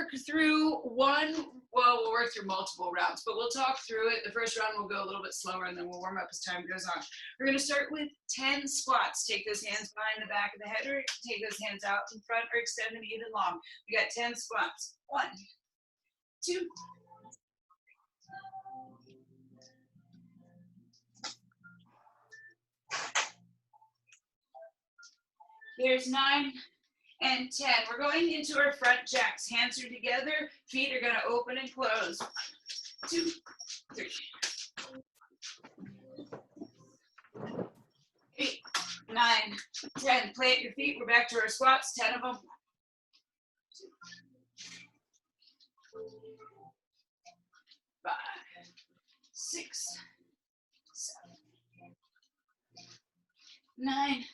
work through we'll work through multiple rounds, but we'll talk through it. The first round will go a little bit slower, and then we'll warm up as time goes on. We're gonna start with 10 squats. Take those hands behind the back of the head, or take those hands out in front, or extend them even long. We got 10 squats. 1, 2, there's 9 and 10. We're going into our front jacks. Hands are together, feet are gonna open and close. 1, 2, 3, 8, 9, 10. Plant your feet. We're back to our squats. 10 of them. 2, 5, 6, 7, 9,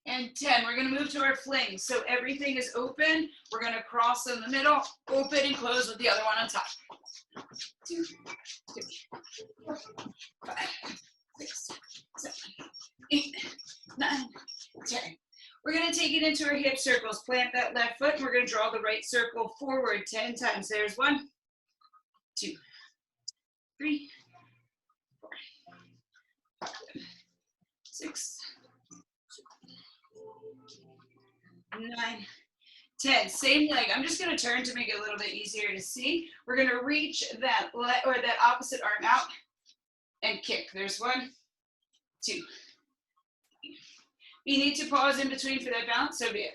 and 10. We're going to move to our flings. So everything is open. We're going to cross in the middle, open and close with the other one on top. 2, 3, 4, 5, 6, 7, 8, 9, 10. We're going to take it into our hip circles. Plant that left foot, and we're going to draw the right circle forward 10 times. There's 1, 2, 3, 4, 5, 6, 9, 10. Same leg. I'm just going to turn to make it a little bit easier to see. We're going to reach that opposite arm out and kick. There's 1, 2. You need to pause in between for that balance, so be it.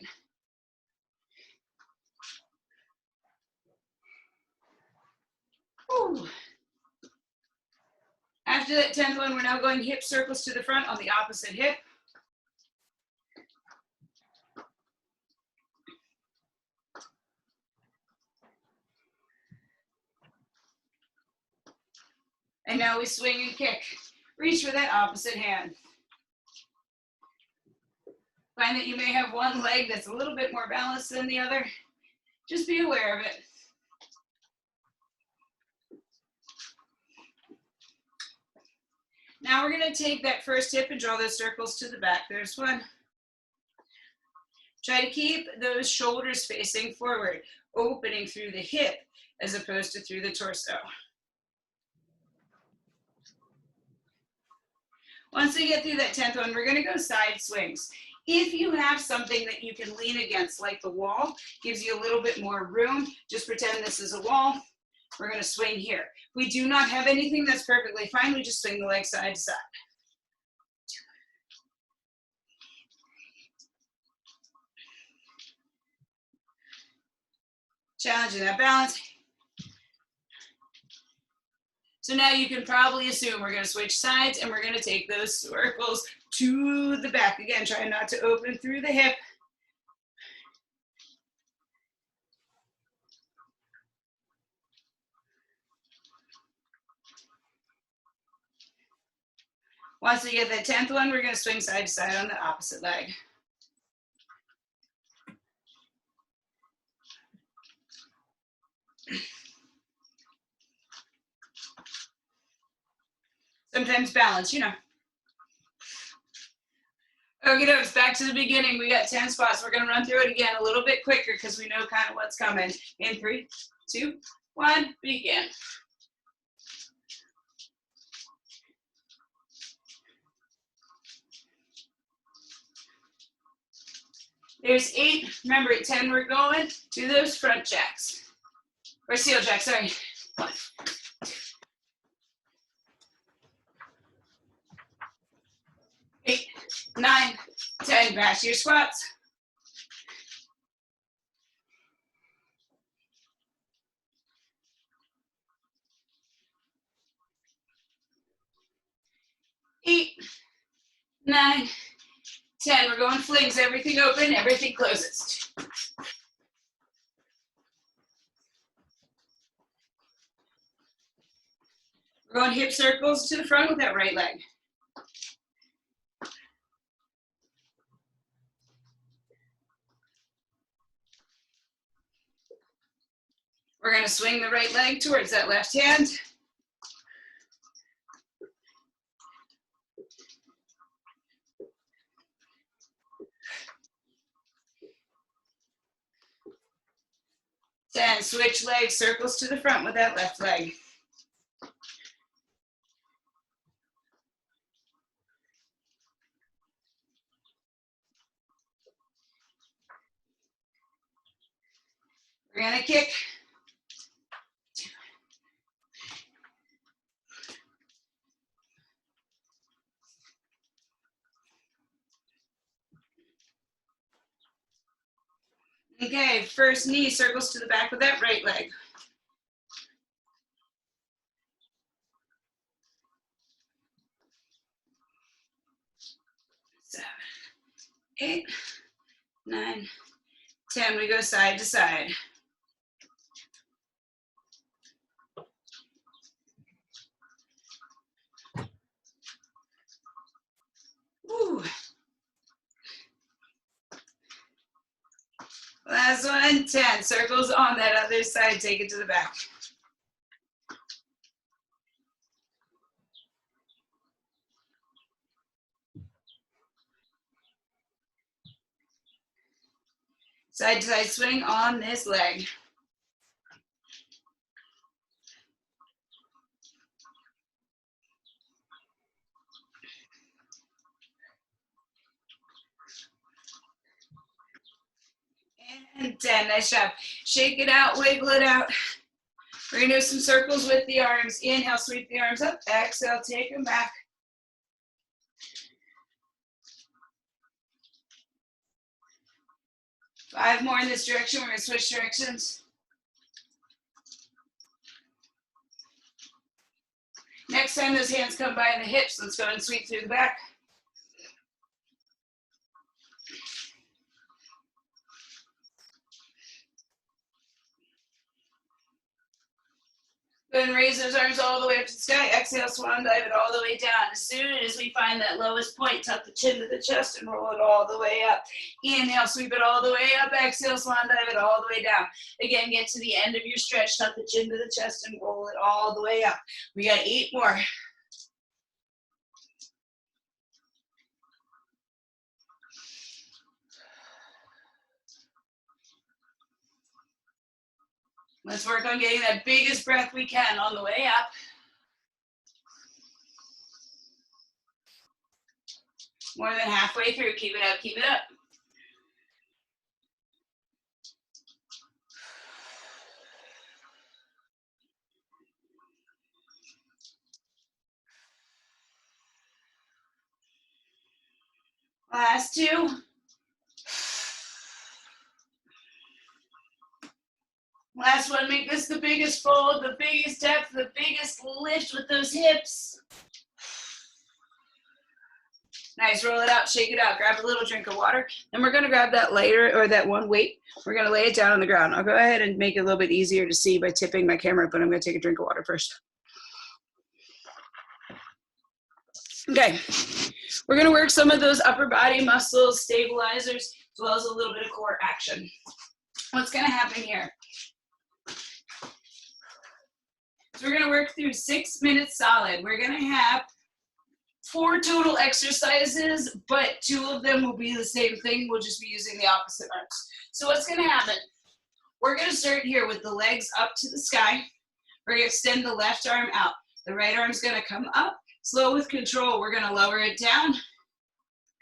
Whew. After that 10th one, we're now going hip circles to the front on the opposite hip. And now we swing and kick. Reach for that opposite hand. Find that you may have one leg that's a little bit more balanced than the other. Just be aware of it. Now we're going to take that first hip and draw those circles to the back. There's 1. Try to keep those shoulders facing forward, opening through the hip as opposed to through the torso. Once we get through that 10th one, we're going to go side swings. If you have something that you can lean against, like the wall, gives you a little bit more room, just pretend this is a wall. We're going to swing here. We do not have anything, that's perfectly fine. We just swing the leg side to side. Challenging that balance. So now you can probably assume we're going to switch sides, and we're going to take those circles to the back. Again, try not to open through the hip. Once we get that 10th one, we're going to swing side to side on the opposite leg. Sometimes balance, you know. Okay, it's back to the beginning. We got 10 spots. We're going to run through it again a little bit quicker because we know kind of what's coming. In 3, 2, 1, begin. There's 8. Remember, at 10, we're going to those front jacks. Or seal jacks, sorry. 1, 8, 9, 10. Back to your squats. 8, 9, 10. We're going flings. Everything open, everything closes. We're going hip circles to the front with that right leg. We're going to swing the right leg towards that left hand. 10, switch legs, circles to the front with that left leg. 'We're gonna kick. 2. Okay, first knee circles to the back with that right leg. 7, 8, 9, 10. We go side to side. Woo. Last one, 10. Circles on that other side, take it to the back. Side to side swing on this leg. And 10, nice job. Shake it out, wiggle it out. We're gonna do some circles with the arms. Inhale, sweep the arms up. Exhale, take them back. 5 more in this direction. We're gonna switch directions. Next time those hands come by the hips, let's go and sweep through the back. Go ahead and raise those arms all the way up to the sky. Exhale, swan dive it all the way down. As soon as we find that lowest point, tuck the chin to the chest and roll it all the way up. Inhale, sweep it all the way up. Exhale, swan dive it all the way down. Again, get to the end of your stretch, tuck the chin to the chest and roll it all the way up. We got 8 more. Let's work on getting that biggest breath we can on the way up. More than halfway through, keep it up, keep it up. Last 2. Last one, make this the biggest fold, the biggest depth, the biggest lift with those hips. Nice, roll it out, shake it out, grab a little drink of water. Then we're gonna grab that lighter, or that one weight. We're gonna lay it down on the ground. I'll go ahead and make it a little bit easier to see by tipping my camera, but I'm gonna take a drink of water first. Okay, we're gonna work some of those upper body muscles, stabilizers, as well as a little bit of core action. What's gonna happen here? So we're gonna work through 6 minutes solid. We're gonna have 4 total exercises, but 2 of them will be the same thing. We'll just be using the opposite arms. So what's gonna happen? We're gonna start here with the legs up to the sky. We're gonna extend the left arm out. The right arm's gonna come up. Slow with control, we're gonna lower it down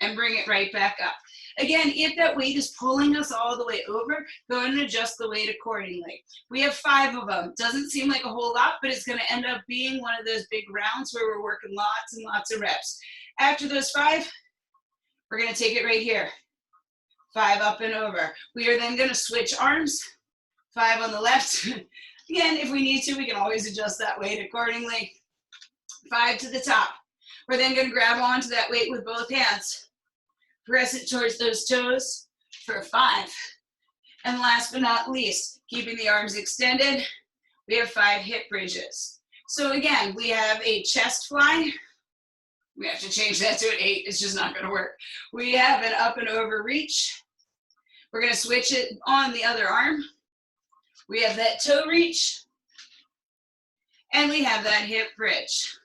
and bring it right back up. Again, if that weight is pulling us all the way over, go ahead and adjust the weight accordingly. We have 5 of them. Doesn't seem like a whole lot, but it's gonna end up being one of those big rounds where we're working lots and lots of reps. After those 5, we're gonna take it right here. 5 up and over. We are then gonna switch arms. 5 on the left. Again, if we need to, we can always adjust that weight accordingly. 5 to the top. We're then gonna grab onto that weight with both hands. Press it towards those toes for 5. And last but not least, keeping the arms extended, we have 5 hip bridges. So again, we have a chest fly. We have to change that to an 8, it's just not gonna work. We have an up and over reach. We're gonna switch it on the other arm. We have that toe reach. And we have that hip bridge.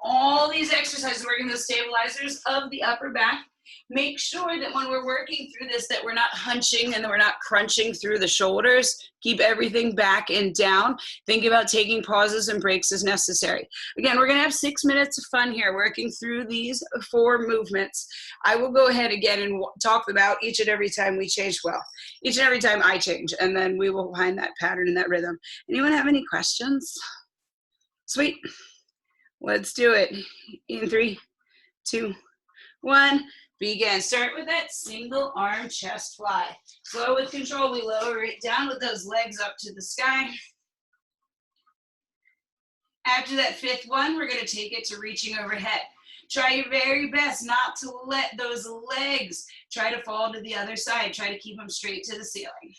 All these exercises working the stabilizers of the upper back. Make sure that when we're working through this, that we're not hunching and we're not crunching through the shoulders. Keep everything back and down. Think about taking pauses and breaks as necessary. Again, we're gonna have 6 minutes of fun here working through these 4 movements. I will go ahead again and talk about each and every time we change, well, each and every time I change, and then we will find that pattern and that rhythm. Anyone have any questions? Sweet. Let's do it. In 3, 2, 1. Begin. Start with that single arm chest fly. Slow with control. We lower it down with those legs up to the sky. After that 5th one, we're going to take it to reaching overhead. Try your very best not to let those legs try to fall to the other side. Try to keep them straight to the ceiling.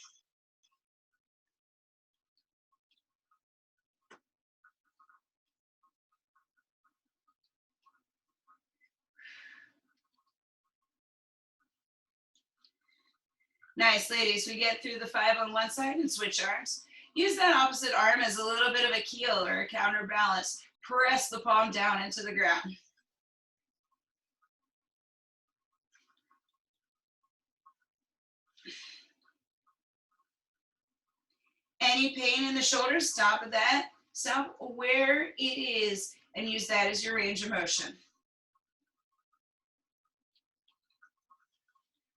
Nice, ladies. We get through the 5 on one side and switch arms. Use that opposite arm as a little bit of a keel or a counterbalance. Press the palm down into the ground. Any pain in the shoulders, stop at that. Stop where it is and use that as your range of motion.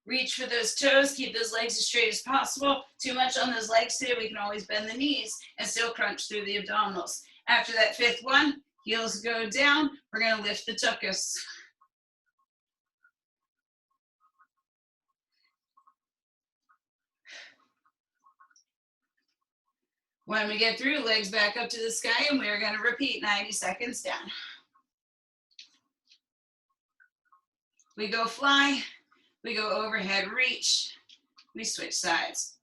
Reach for those toes, keep those legs as straight as possible. Too much on those legs today, we can always bend the knees and still crunch through the abdominals. After that 5th one, heels go down, we're gonna lift the tuchus. When we get through, legs back up to the sky, and we're gonna repeat 90 seconds down. We go fly, we go overhead reach, we switch sides.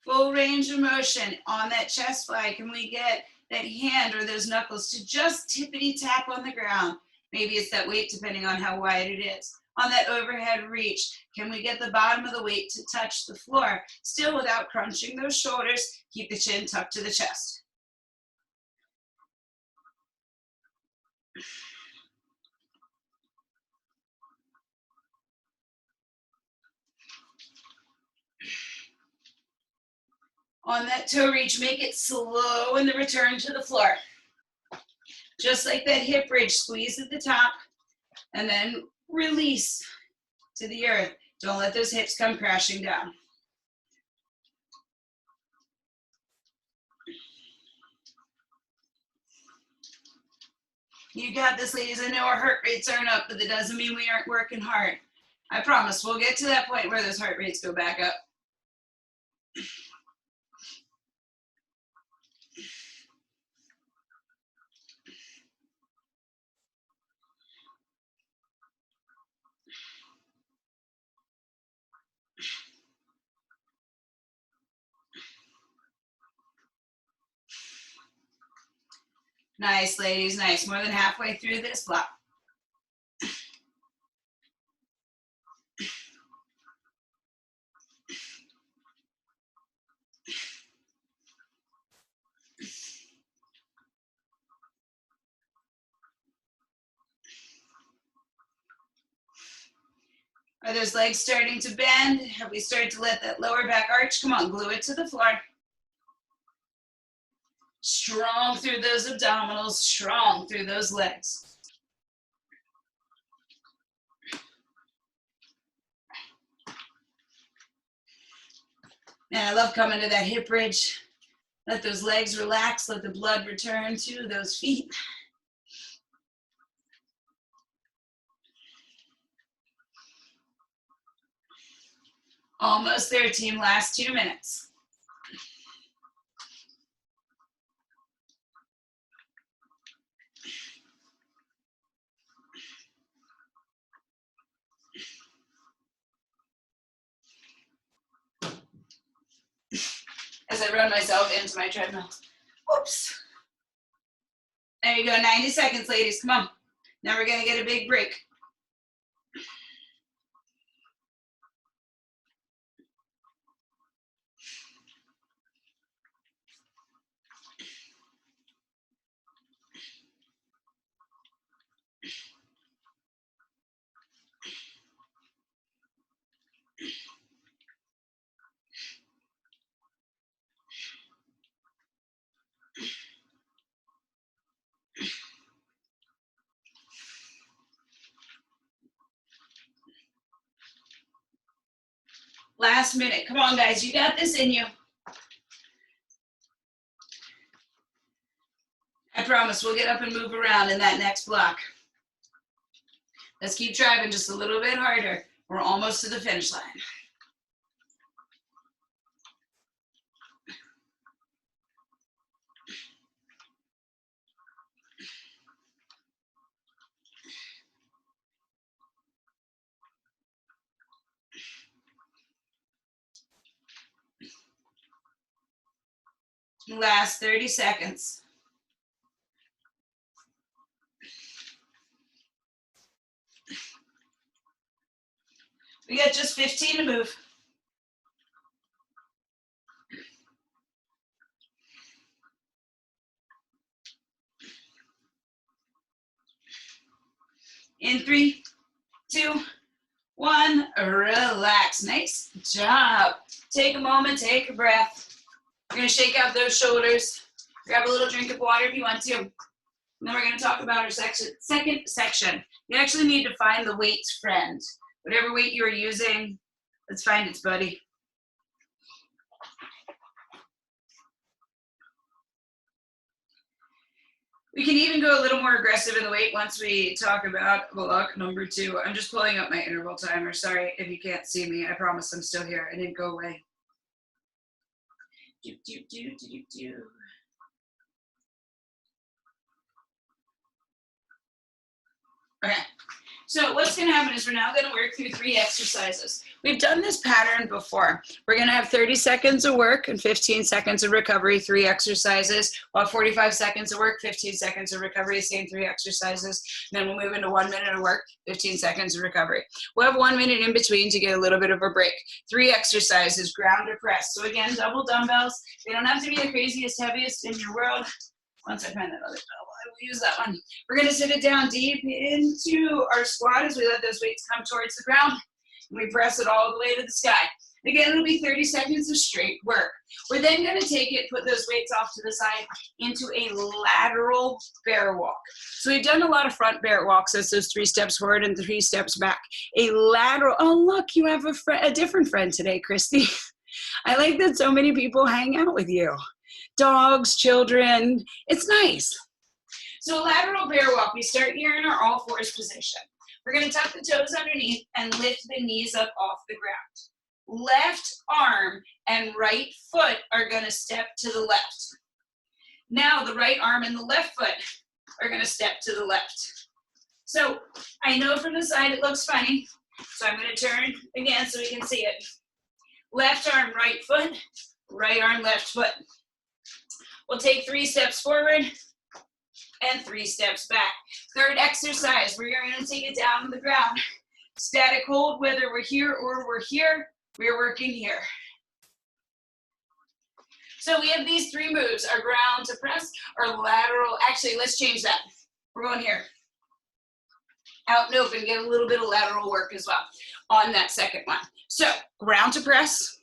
Full range of motion on that chest fly. Can we get that hand or those knuckles to just tippity tap on the ground? Maybe it's that weight depending on how wide it is. On that overhead reach, can we get the bottom of the weight to touch the floor? Still without crunching those shoulders, keep the chin tucked to the chest. On that toe reach, make it slow in the return to the floor. Just like that hip bridge, squeeze at the top and then release to the earth. Don't let those hips come crashing down. You got this, ladies. I know our heart rates aren't up, but that doesn't mean we aren't working hard. I promise we'll get to that point where those heart rates go back up. Nice, ladies, nice. More than halfway through this block. Are those legs starting to bend? Have we started to let that lower back arch? Come on, glue it to the floor. Strong through those abdominals, strong through those legs. Man, I love coming to that hip bridge. Let those legs relax, let the blood return to those feet. Almost there, team, last 2 minutes. As I run myself into my treadmill. Whoops. There you go, 90 seconds, ladies, come on. Now we're gonna get a big break. Last minute. Come on, guys. You got this in you. I promise we'll get up and move around in that next block. Let's keep driving just a little bit harder. We're almost to the finish line. Last 30 seconds. We got just 15 to move. In 3, 2, 1, relax. Nice job. Take a moment, take a breath. We're gonna shake out those shoulders. Grab a little drink of water if you want to. And then we're gonna talk about our second section. You actually need to find the weight's friend. Whatever weight you're using, let's find its buddy. We can even go a little more aggressive in the weight once we talk about block number 2. I'm just pulling up my interval timer. Sorry if you can't see me. I promise I'm still here. I didn't go away. Okay. So what's going to happen is we're now going to work through 3 exercises. We've done this pattern before. We're going to have 30 seconds of work and 15 seconds of recovery, 3 exercises, while 45 seconds of work, 15 seconds of recovery, same 3 exercises. Then we'll move into 1 minute of work, 15 seconds of recovery. We'll have 1 minute in between to get a little bit of a break. 3 exercises, ground or press. So again, double dumbbells. They don't have to be the craziest, heaviest in your world. Once I find that other dumbbell, I will use that one. We're going to sit it down deep into our squat as we let those weights come towards the ground. And we press it all the way to the sky. Again, it'll be 30 seconds of straight work. We're then going to take it, put those weights off to the side into a lateral bear walk. So we've done a lot of front bear walks. That's those 3 steps forward and 3 steps back. A lateral, oh look, you have a different friend today, Christy. I like that so many people hang out with you. Dogs, children, it's nice. So lateral bear walk, we start here in our all fours position. We're gonna tuck the toes underneath and lift the knees up off the ground. Left arm and right foot are gonna step to the left. Now the right arm and the left foot are gonna step to the left. So I know from the side it looks funny, so I'm gonna turn again so we can see it. Left arm, right foot, right arm, left foot. We'll take 3 steps forward and 3 steps back. Third exercise, we're going to take it down on the ground. Static hold, whether we're here or we're here, we're working here. So we have these 3 moves, our ground to press, our lateral, actually let's change that. We're going here. Out and open, get a little bit of lateral work as well on that second one. So ground to press,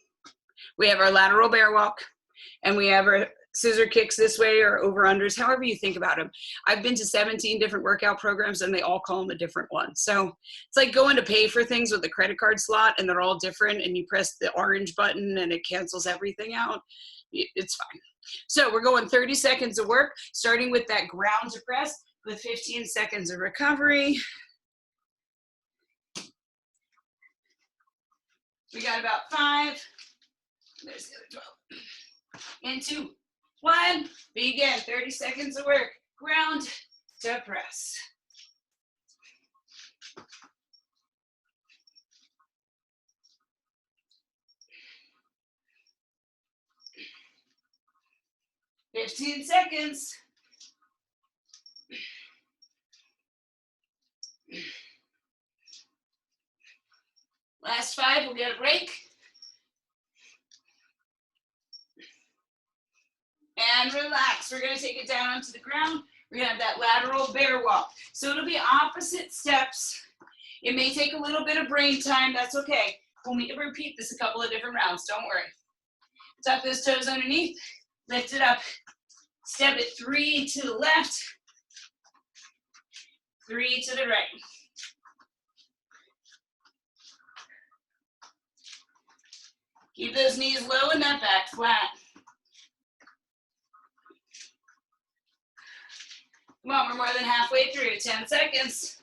we have our lateral bear walk, and we have our scissor kicks this way or over unders, however you think about them. I've been to 17 different workout programs and they all call them a different one. So it's like going to pay for things with a credit card slot and they're all different and you press the orange button and it cancels everything out. It's fine. So we're going 30 seconds of work, starting with that ground to press with 15 seconds of recovery. We got about 5. There's the other 12. And 2. 1, begin, 30 seconds of work, ground to press. $15 seconds. Last 5, we'll get a break. And relax. We're going to take it down onto the ground. We're going to have that lateral bear walk. So it'll be opposite steps. It may take a little bit of brain time. That's okay. We'll repeat this a couple of different rounds. Don't worry. Tuck those toes underneath. Lift it up. Step it 3 to the left. 3 to the right. Keep those knees low and that back flat. Come on, we're more than halfway through, 10 seconds.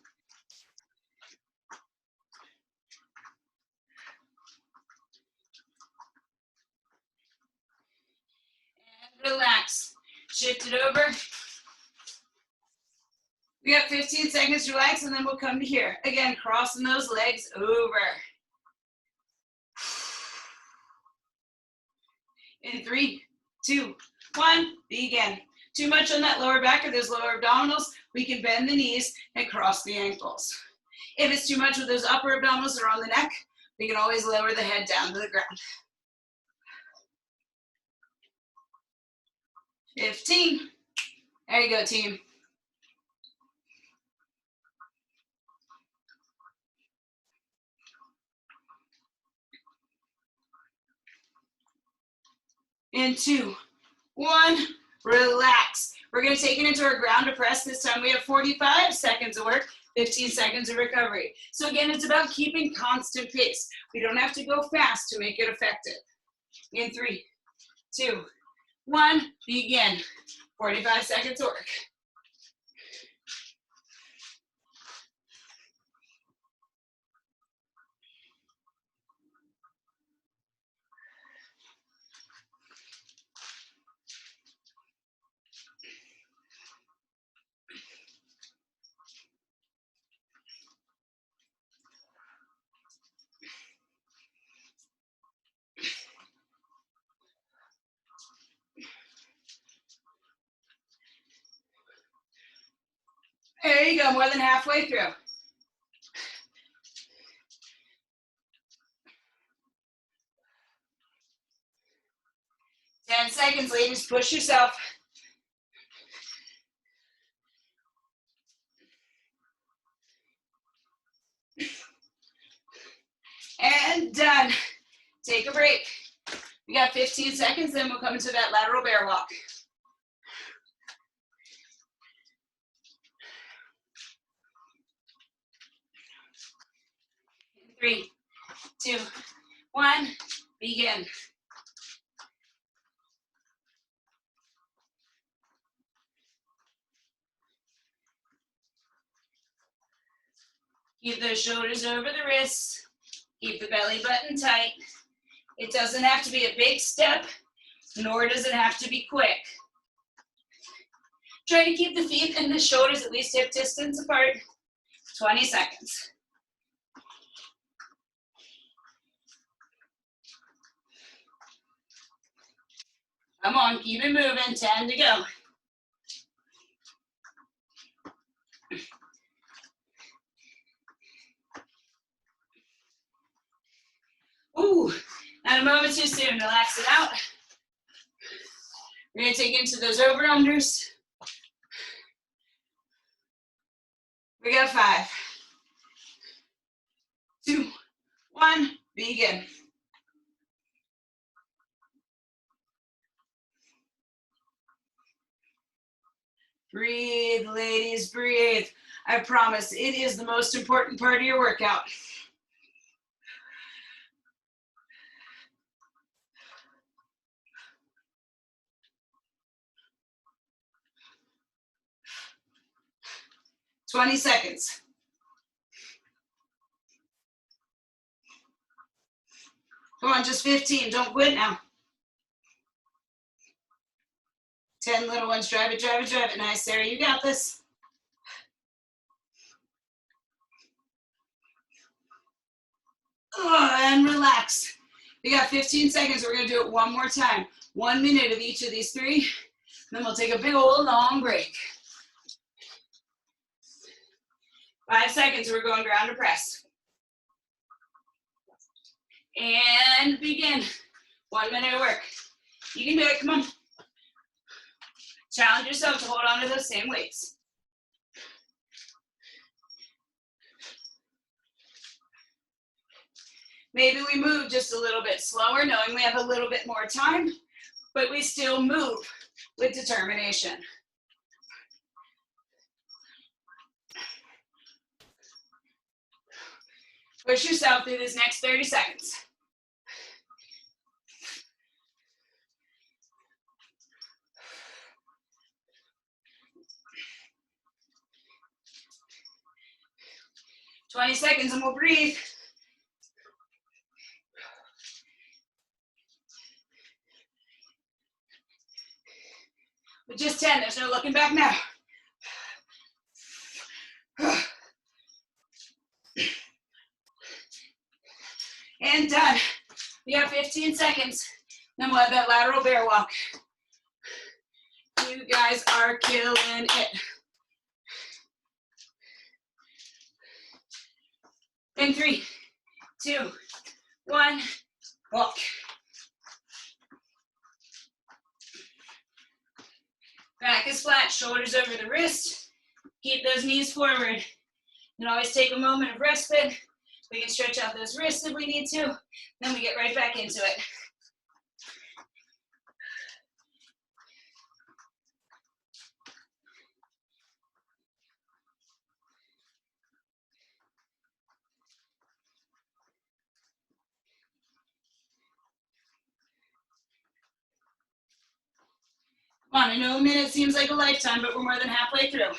And relax. Shift it over. We got 15 seconds to relax, and then we'll come to here. Again, crossing those legs over. In 3, 2, 1, begin. Too much on that lower back or those lower abdominals, we can bend the knees and cross the ankles. If it's too much with those upper abdominals or on the neck, we can always lower the head down to the ground. 15. There you go, team. In 2, 1, relax. We're going to take it into our ground to press. This time we have 45 seconds of work, 15 seconds of recovery. So again, it's about keeping constant pace. We don't have to go fast to make it effective. In 3, 2, 1, begin. 45 seconds of work. There you go, more than halfway through. Ten seconds, ladies, push yourself. And done. Take a break. We got 15 seconds, then we'll come into that lateral bear walk. 3, 2, 1, begin. Keep those shoulders over the wrists. Keep the belly button tight. It doesn't have to be a big step, nor does it have to be quick. Try to keep the feet and the shoulders at least hip distance apart. 20 seconds. Come on, keep it moving, 10 to go. Ooh, not a moment too soon, relax it out. We're gonna take into those over-unders. We got 5, 2, 1, begin. Breathe, ladies, breathe. I promise, it is the most important part of your workout. "20 seconds. Come on, just 15, don't quit now. 10 little ones, drive it, drive it, drive it. Nice, Sarah, you got this. And relax. We got 15 seconds, we're gonna do it one more time. 1 minute of each of these 3, then we'll take a big old long break. 5 seconds, we're going ground to press. And begin. 1 minute of work. You can do it, come on. Challenge yourself to hold on to those same weights. Maybe we move just a little bit slower, knowing we have a little bit more time, but we still move with determination. Push yourself through this next 30 seconds. 20 seconds and we'll breathe. With just 10, there's no looking back now. And done. We have 15 seconds. Then we'll have that lateral bear walk. You guys are killing it. In 3, 2, 1, walk. Back is flat, shoulders over the wrist. Keep those knees forward. You can always take a moment of respite. We can stretch out those wrists if we need to. Then we get right back into it. Come on, I know a minute seems like a lifetime, but we're more than halfway through.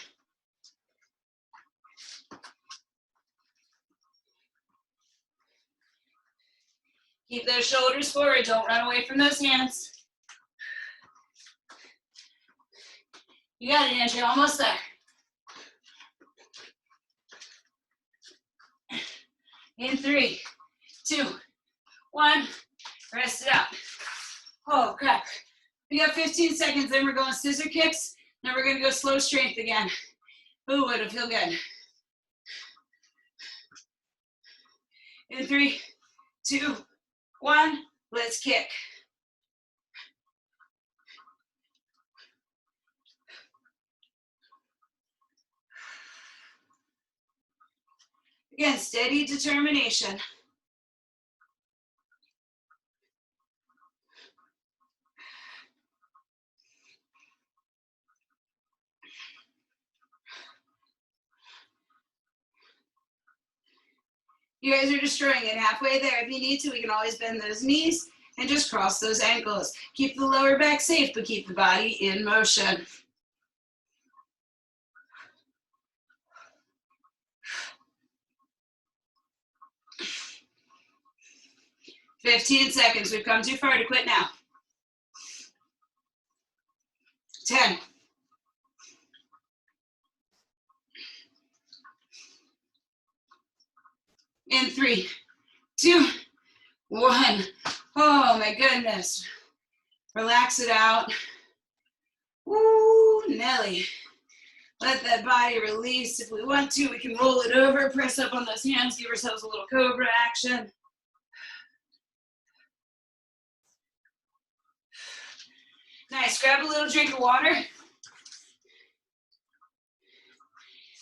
Keep those shoulders forward, don't run away from those hands. You got it, Angie, almost there. In 3, 2, 1, rest it out. Oh crap. We got 15 seconds, then we're going scissor kicks, then we're gonna go slow strength again. Ooh, it'll feel good. In 3, 2, 1, let's kick. Again, steady determination. You guys are destroying it. Halfway there. If you need to, we can always bend those knees and just cross those ankles. Keep the lower back safe, but keep the body in motion. "15 seconds. We've come too far to quit now. 10. In 3, 2, 1. Oh my goodness. Relax it out. Woo, Nelly. Let that body release. If we want to, we can roll it over, press up on those hands, give ourselves a little cobra action. Nice, grab a little drink of water.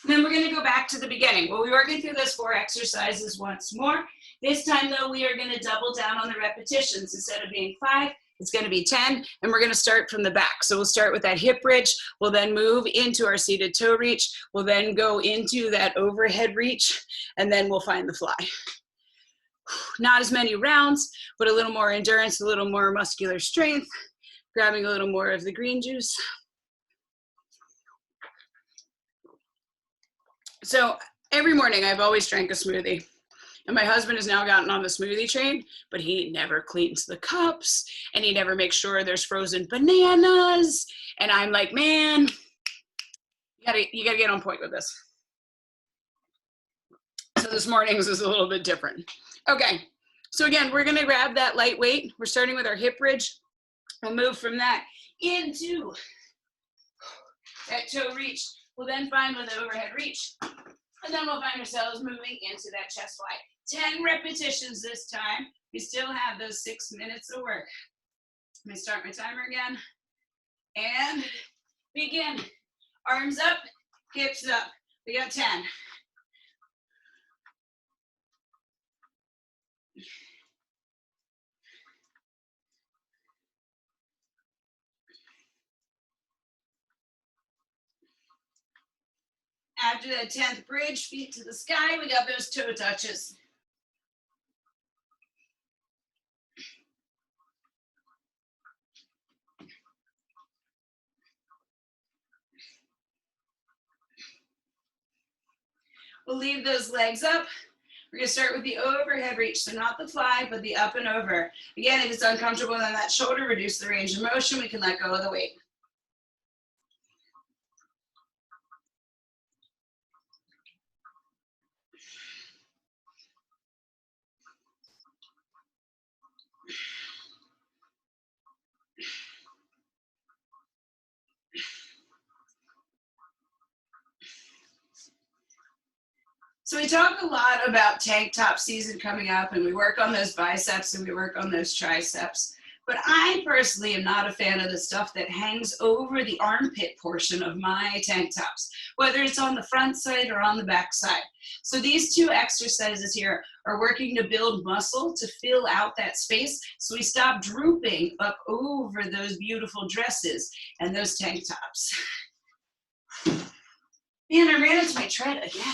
And then we're gonna go back to the beginning. We'll be working through those 4 exercises once more. This time though, we are gonna double down on the repetitions. Instead of being 5, it's gonna be 10, and we're gonna start from the back. So we'll start with that hip bridge. We'll then move into our seated toe reach. We'll then go into that overhead reach, and then we'll find the fly. Not as many rounds, but a little more endurance, a little more muscular strength, grabbing a little more of the green juice. So every morning I've always drank a smoothie, and my husband has now gotten on the smoothie train, but he never cleans the cups and he never makes sure there's frozen bananas. And I'm like, man, you gotta get on point with this. So this morning's is a little bit different. Okay, so again, we're gonna grab that light weight. We're starting with our hip bridge. We'll move from that into that toe reach. We'll then find with the overhead reach. And then we'll find ourselves moving into that chest fly. 10 repetitions this time. We still have those 6 minutes of work. Let me start my timer again. And begin. Arms up, hips up. We got 10. After that 10th bridge, feet to the sky, we got those toe touches. We'll leave those legs up. We're gonna start with the overhead reach, so not the fly, but the up and over. Again, if it's uncomfortable in that shoulder, reduce the range of motion, we can let go of the weight. So we talk a lot about tank top season coming up, and we work on those biceps and we work on those triceps. But I personally am not a fan of the stuff that hangs over the armpit portion of my tank tops, whether it's on the front side or on the back side. So these two exercises here are working to build muscle to fill out that space so we stop drooping up over those beautiful dresses and those tank tops. Man, I ran into my tread again.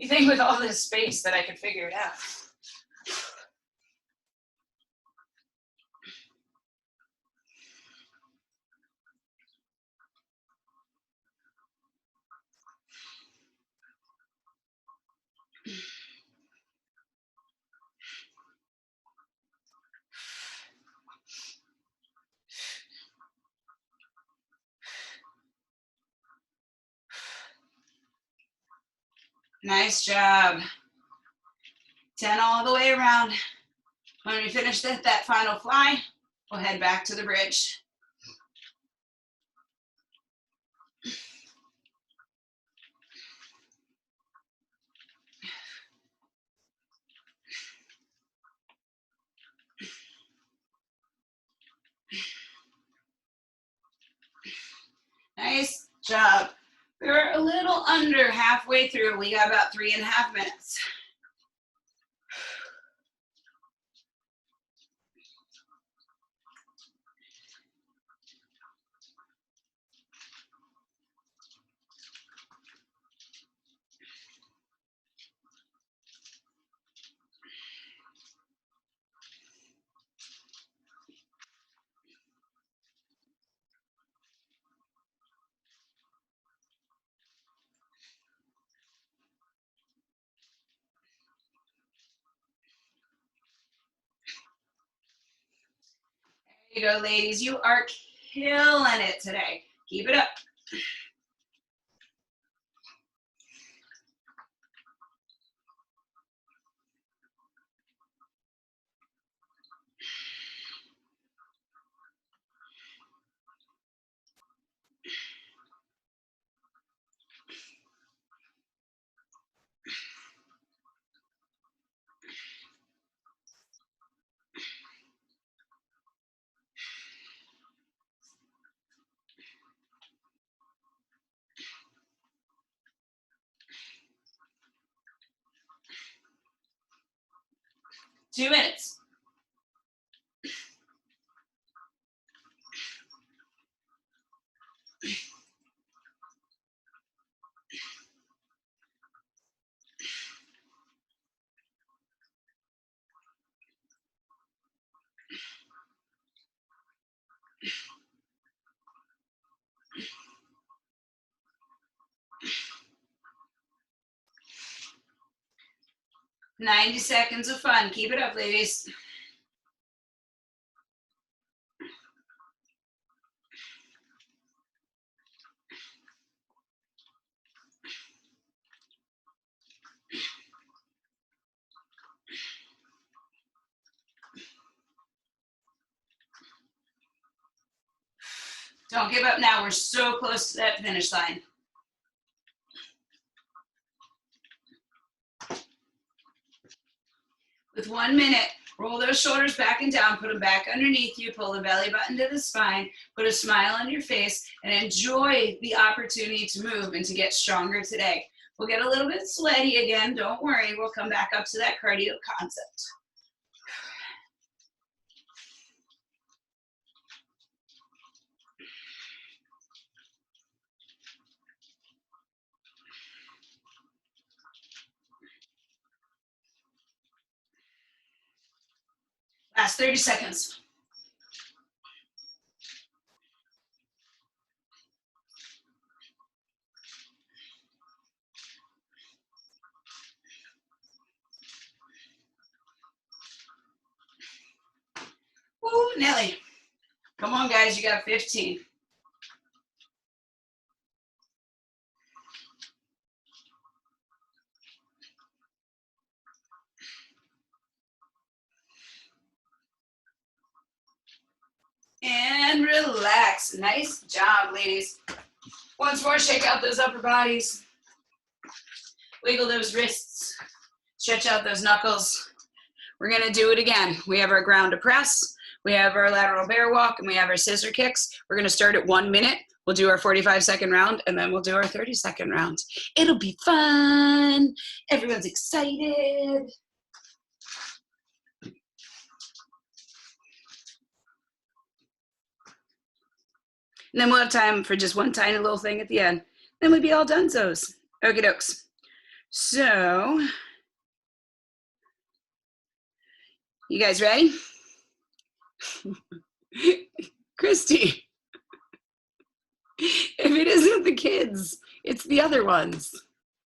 You think with all this space that I could figure it out? Nice job. 10 all the way around. When we finish that final fly, we'll head back to the bridge. Nice job. We're a little under halfway through. We got about 3.5 minutes. There you go, ladies. You are killing it today. Keep it up. Two minutes. "90 seconds of fun." Keep it up, ladies. Don't give up now. We're so close to that finish line. With 1 minute, roll those shoulders back and down, put them back underneath you, pull the belly button to the spine, put a smile on your face, and enjoy the opportunity to move and to get stronger today. We'll get a little bit sweaty again. Don't worry. We'll come back up to that cardio concept. Last 30 seconds. Nelly. Come on, guys, you got 15. And relax. Nice job, ladies. Once more, shake out those upper bodies. Wiggle those wrists. Stretch out those knuckles. We're gonna do it again. We have our ground to press, we have our lateral bear walk, and we have our scissor kicks. We're gonna start at 1 minute. We'll do our 45-second round, and then we'll do our 30-second round. It'll be fun. Everyone's excited. And then we'll have time for just one tiny little thing at the end. Then we'll be all done-zos. Okie dokes. So, you guys ready? Christy, if it isn't the kids, it's the other ones.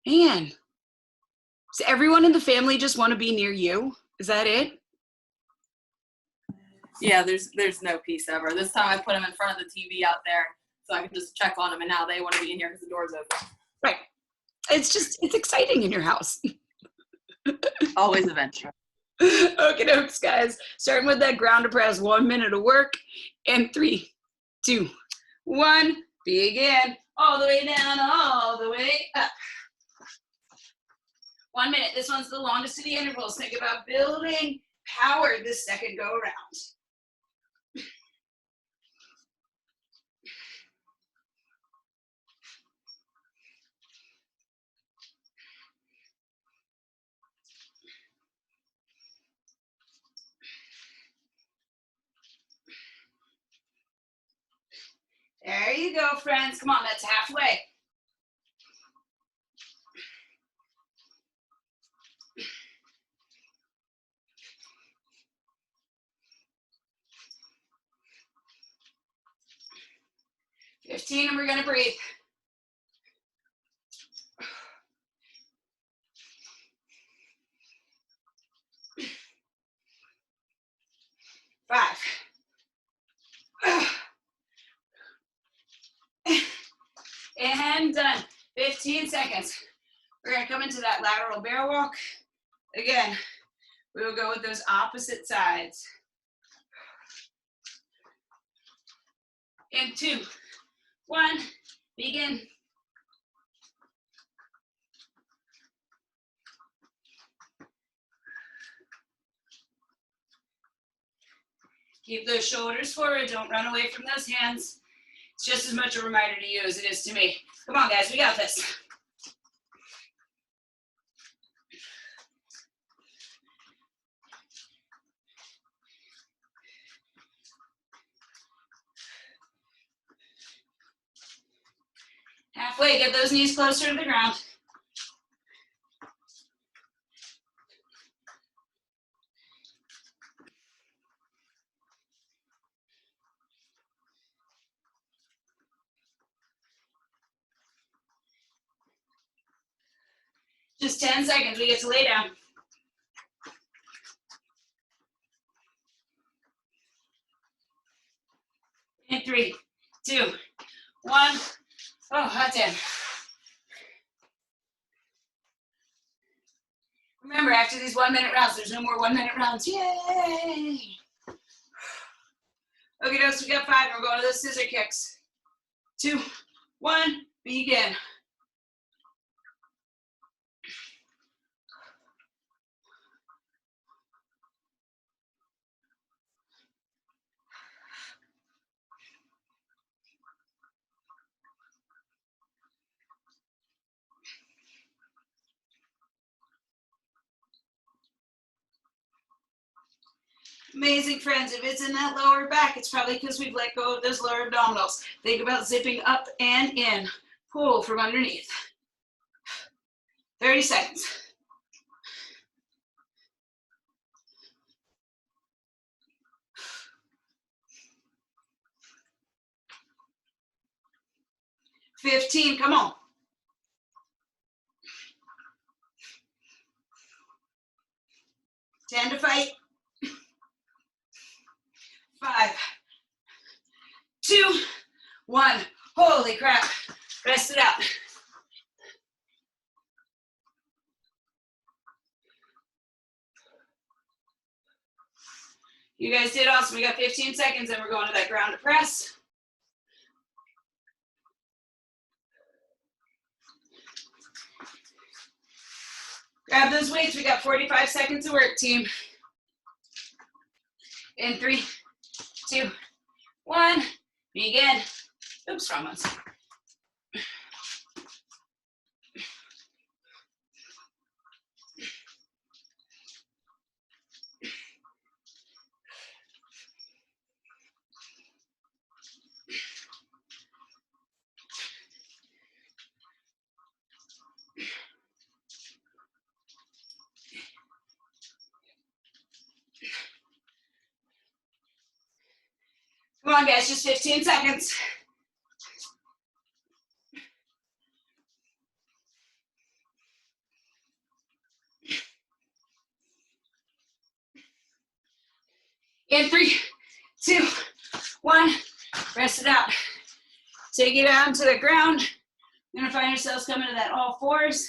Man, does everyone in the family just want to be near you? Is that it? Yeah, there's no peace ever. This time I put them in front of the TV out there so I can just check on them, and now they want to be in here because the door's open. Right. It's exciting in your house. Always adventure. Okay, dokes, guys. Starting with that ground to press, 1 minute of work, and 3, 2, 1, begin. All the way down, all the way up. 1 minute. This one's the longest of the intervals. Think about building power this second go around. There you go, friends. Come on, that's halfway. $15, and we're gonna breathe. 5. And done. 15 seconds. We're gonna come into that lateral bear walk. Again, we will go with those opposite sides. In 2, 1, begin. Keep those shoulders forward, don't run away from those hands. It's just as much a reminder to you as it is to me. Come on, guys, we got this. Halfway, get those knees closer to the ground. Just 10 seconds, we get to lay down. In 3, 2, 1. Oh, that's in. Remember, after these 1 minute rounds, there's no more 1 minute rounds. Yay! Okay, dokes, we got 5. We're going to the scissor kicks. 2, 1, begin. Amazing, friends. If it's in that lower back, it's probably because we've let go of those lower abdominals. Think about zipping up and in. Pull from underneath. 30 seconds. $15, come on. 10 to fight. 5, 2, 1. Holy crap. Rest it out. You guys did awesome. We got 15 seconds and we're going to that ground to press. Grab those weights. We got 45 seconds of work, team. In 3, 2, 1. Begin. Oops, wrong ones. Come on, guys, just 15 seconds. In 3, 2, 1. Rest it out. Take it out to the ground. We're gonna find ourselves coming to that all fours.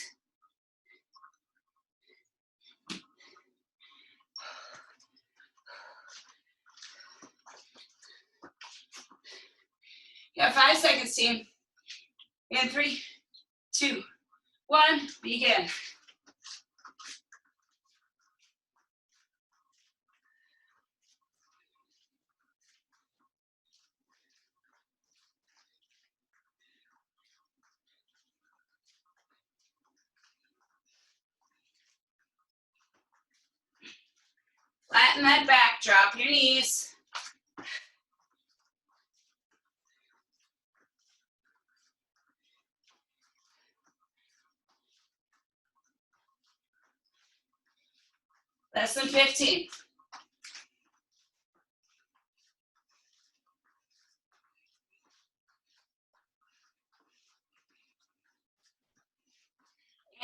You got 5 seconds, team. In 3, 2, 1. Begin. Flatten that back, drop your knees. Less than 15.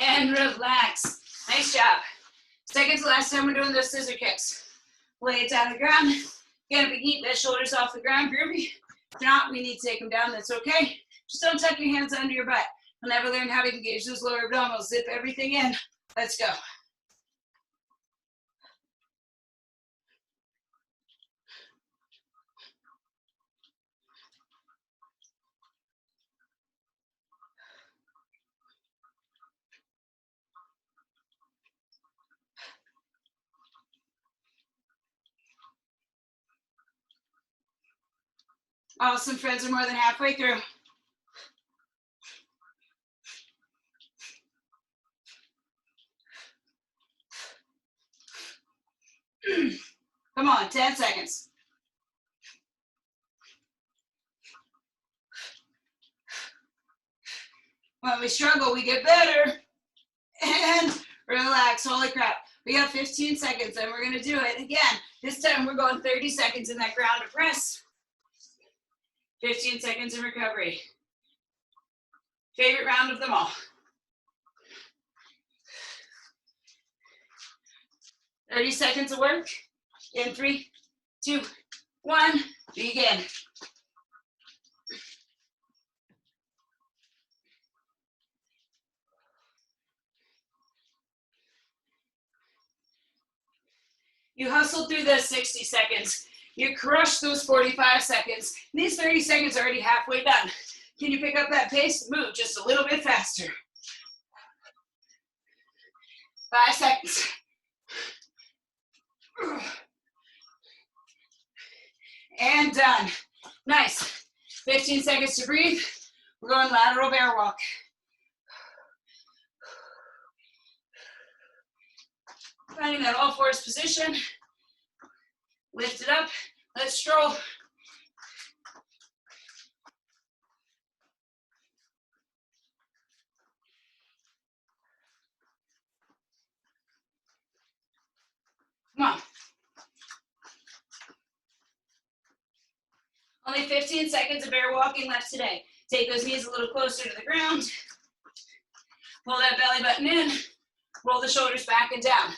And relax. Nice job. Second to last time we're doing those scissor kicks. Lay it down on the ground. Again, if we keep the shoulders off the ground, groovy. If not, we need to take them down. That's okay. Just don't tuck your hands under your butt. We'll never learn how to engage those lower abdominals. Zip everything in. Let's go. Awesome, friends are more than halfway through. Come on, 10 seconds. When we struggle, we get better. And relax, holy crap. We got 15 seconds and we're gonna do it again. This time we're going 30 seconds in that ground to press. 15 seconds in recovery. Favorite round of them all. 30 seconds of work. In 3, 2, 1, begin. You hustled through those 60 seconds. You crushed those 45 seconds. These 30 seconds are already halfway done. Can you pick up that pace? Move just a little bit faster. 5 seconds. And done. Nice. 15 seconds to breathe. We're going lateral bear walk. Finding that all fours position. Lift it up. Let's stroll. Come on. Only 15 seconds of bear walking left today. Take those knees a little closer to the ground. Pull that belly button in. Roll the shoulders back and down.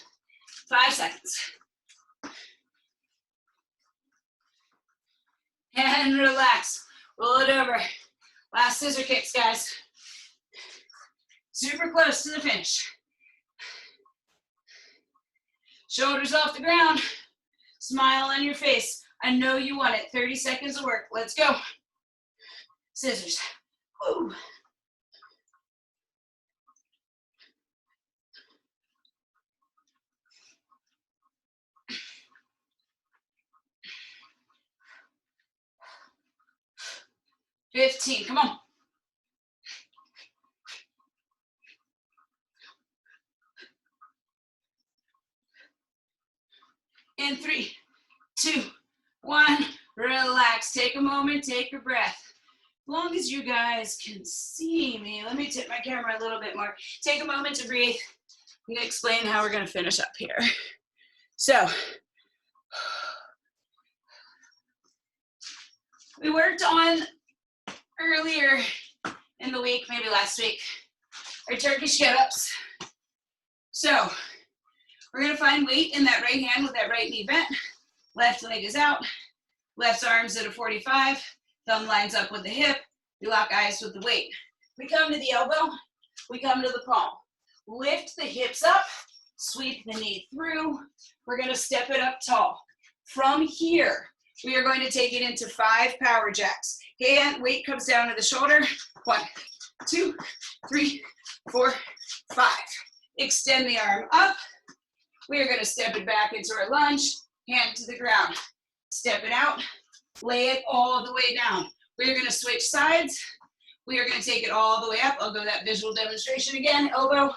5 seconds. And relax. Roll it over. Last scissor kicks, guys. Super close to the finish. Shoulders off the ground. Smile on your face. I know you want it. 30 seconds of work. Let's go. Scissors. Woo. $15. Come on. In 3, 2, 1. Relax. Take a moment. Take a breath. As long as you guys can see me, let me tip my camera a little bit more. Take a moment to breathe. I'm going to explain how we're going to finish up here. So, we worked on earlier in the week, maybe last week, our Turkish get-ups. So, we're going to find weight in that right hand with that right knee bent. Left leg is out. Left arm's at a 45. Thumb lines up with the hip. We lock eyes with the weight. We come to the elbow. We come to the palm. Lift the hips up. Sweep the knee through. We're going to step it up tall. From here, we are going to take it into 5 power jacks. Hand, weight comes down to the shoulder. 1, 2, 3, 4, 5. Extend the arm up. We are going to step it back into our lunge. Hand to the ground. Step it out. Lay it all the way down. We are going to switch sides. We are going to take it all the way up. I'll go that visual demonstration again. Elbow,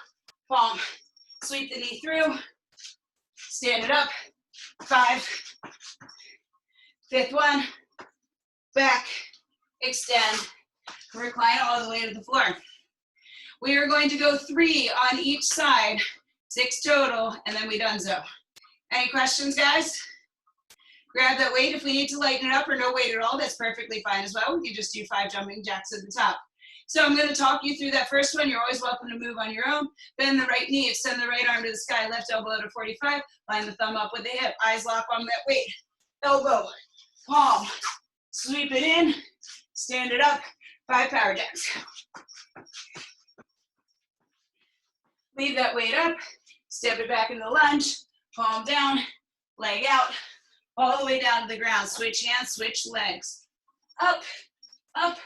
palm. Sweep the knee through. Stand it up. 5. 5th one. Back. Extend. Recline all the way to the floor. We are going to go 3 on each side. 6 total, and then we donezo. Any questions, guys? Grab that weight if we need to lighten it up, or no weight at all, that's perfectly fine as well. We can just do 5 jumping jacks at the top. So I'm going to talk you through that first one. You're always welcome to move on your own. Bend the right knee, extend the right arm to the sky, left elbow to 45, line the thumb up with the hip, eyes lock on that weight. Elbow, palm, sweep it in, stand it up, 5 power jacks. Leave that weight up, step it back in the lunge, palm down, leg out, all the way down to the ground. Switch hands, switch legs. Up, up,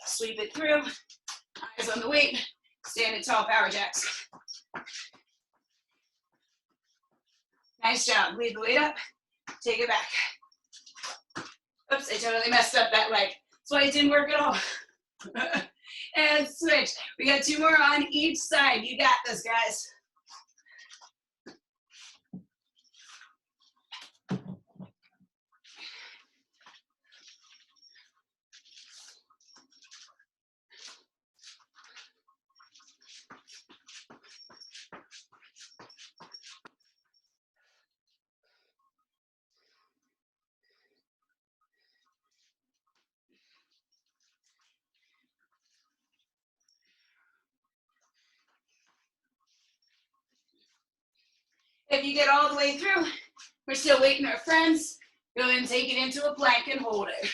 sweep it through, eyes on the weight, stand it tall, power jacks. Nice job, leave the weight up, take it back. Oops, I totally messed up that leg. That's why it didn't work at all. And switch. We got 2 more on each side. You got this, guys. If you get all the way through, we're still waiting our friends. Go ahead and take it into a plank and hold it.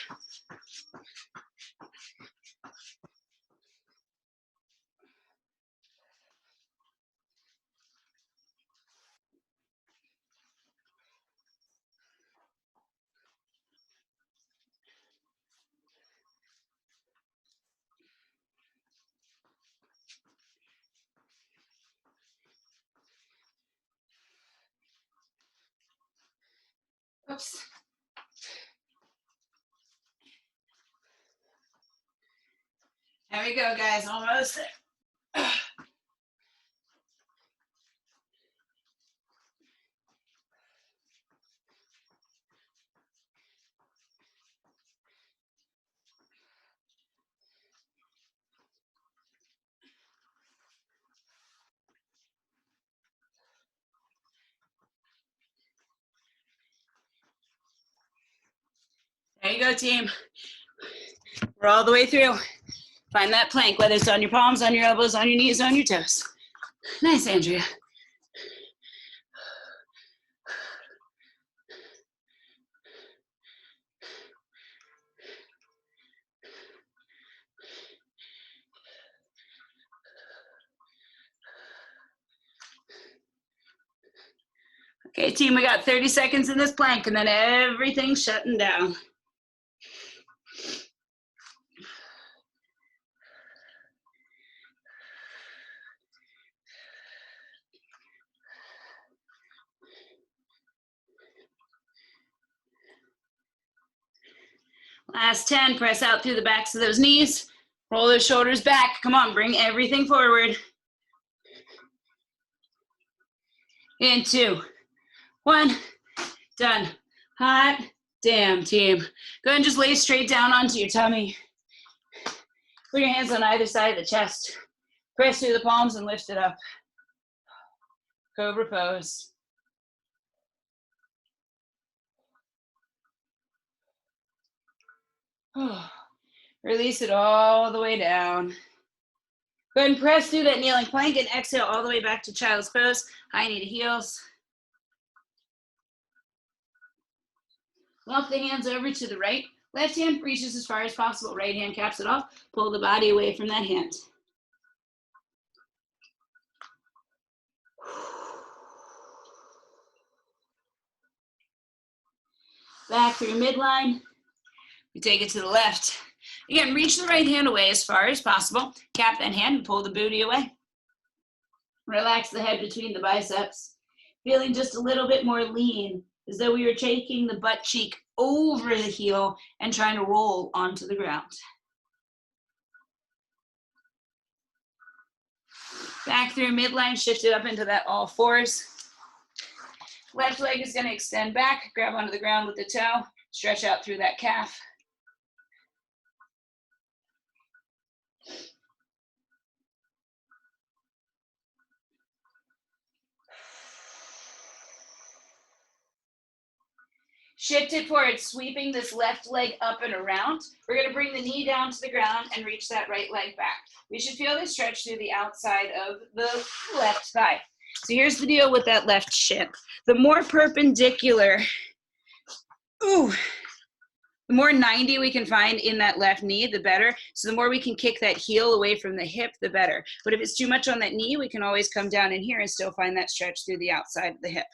Oops. There we go, guys, almost there. There you go, team. We're all the way through. Find that plank, whether it's on your palms, on your elbows, on your knees, on your toes. Nice, Andrea. Okay, team, we got 30 seconds in this plank and then everything's shutting down. Last 10, press out through the backs of those knees. Roll those shoulders back. Come on, bring everything forward. In 2, 1, done. Hot damn, team. Go ahead and just lay straight down onto your tummy. Put your hands on either side of the chest. Press through the palms and lift it up. Cobra pose. Release it all the way down. Go ahead and press through that kneeling plank and exhale all the way back to child's pose. High knee to heels. Walk the hands over to the right. Left hand reaches as far as possible. Right hand caps it off. Pull the body away from that hand. Back through midline. We take it to the left. Again, reach the right hand away as far as possible. Cap that hand and pull the booty away. Relax the head between the biceps. Feeling just a little bit more lean, as though we were taking the butt cheek over the heel and trying to roll onto the ground. Back through midline, shift it up into that all fours. Left leg is going to extend back, grab onto the ground with the toe, stretch out through that calf. Shift it forward, sweeping this left leg up and around. We're going to bring the knee down to the ground and reach that right leg back. We should feel this stretch through the outside of the left thigh. So here's the deal with that left shin. The more perpendicular, the more 90 we can find in that left knee, the better. So the more we can kick that heel away from the hip, the better. But if it's too much on that knee, we can always come down in here and still find that stretch through the outside of the hip.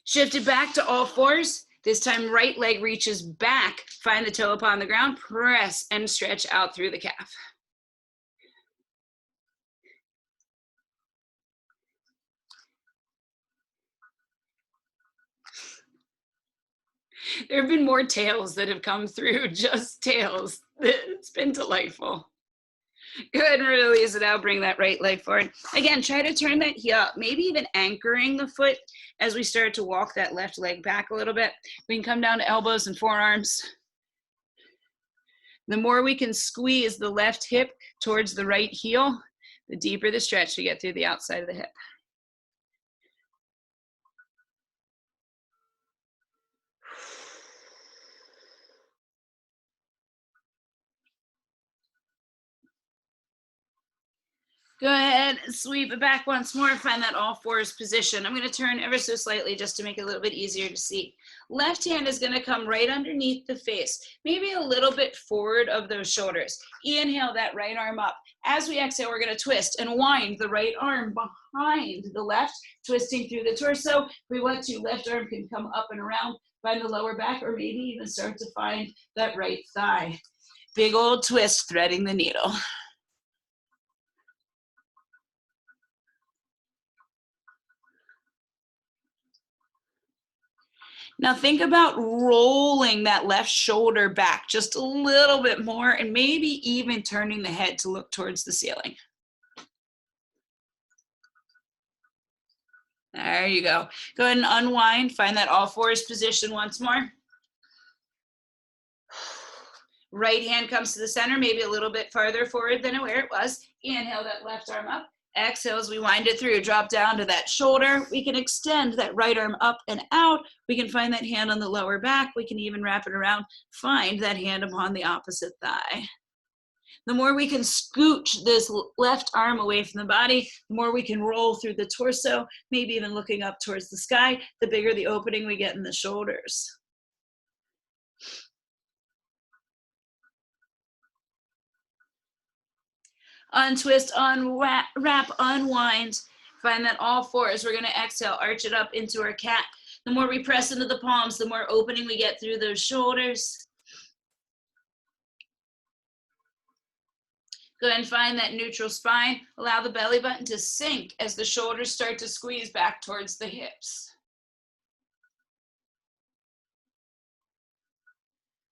Shift it back to all fours. This time, right leg reaches back. Find the toe upon the ground. Press and stretch out through the calf. There have been more tails that have come through, just tails. It's been delightful. Go ahead and release it out. Bring that right leg forward. Again, try to turn that heel up, maybe even anchoring the foot as we start to walk that left leg back a little bit. We can come down to elbows and forearms. The more we can squeeze the left hip towards the right heel, the deeper the stretch we get through the outside of the hip. Go ahead, sweep it back once more, find that all fours position. I'm going to turn ever so slightly just to make it a little bit easier to see. Left hand is going to come right underneath the face, maybe a little bit forward of those shoulders. Inhale that right arm up. As we exhale, we're going to twist and wind the right arm behind the left, twisting through the torso. If we want to, left arm can come up and around, find the lower back, or maybe even start to find that right thigh. Big old twist, threading the needle. Now think about rolling that left shoulder back just a little bit more and maybe even turning the head to look towards the ceiling. There you go. Go ahead and unwind. Find that all fours position once more. Right hand comes to the center, maybe a little bit farther forward than where it was. Inhale that left arm up. Exhale as we wind it through, drop down to that shoulder. We can extend that right arm up and out. We can find that hand on the lower back. We can even wrap it around, find that hand upon the opposite thigh. The more we can scooch this left arm away from the body, the more we can roll through the torso, maybe even looking up towards the sky, the bigger the opening we get in the shoulders. Untwist, unwrap, wrap, unwind. Find that all fours. We're gonna exhale, arch it up into our cat. The more we press into the palms, the more opening we get through those shoulders. Go ahead and find that neutral spine. Allow the belly button to sink as the shoulders start to squeeze back towards the hips.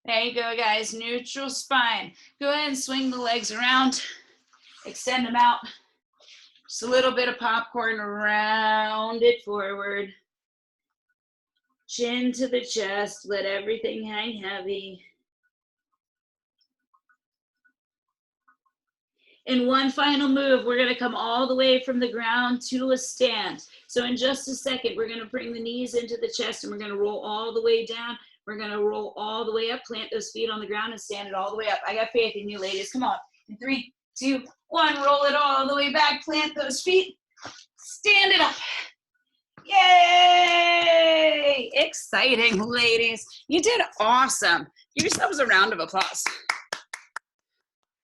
There you go, guys, neutral spine. Go ahead and swing the legs around, extend them out. Just a little bit of popcorn, round it forward. Chin to the chest, let everything hang heavy. In one final move, we're gonna come all the way from the ground to a stand. So in just a second, we're gonna bring the knees into the chest and we're gonna roll all the way down. We're gonna roll all the way up, plant those feet on the ground and stand it all the way up. I got faith in you, ladies. Come on. In 3, 2, 1, roll it all the way back, plant those feet, stand it up. Yay! Exciting, ladies. You did awesome. Give yourselves a round of applause.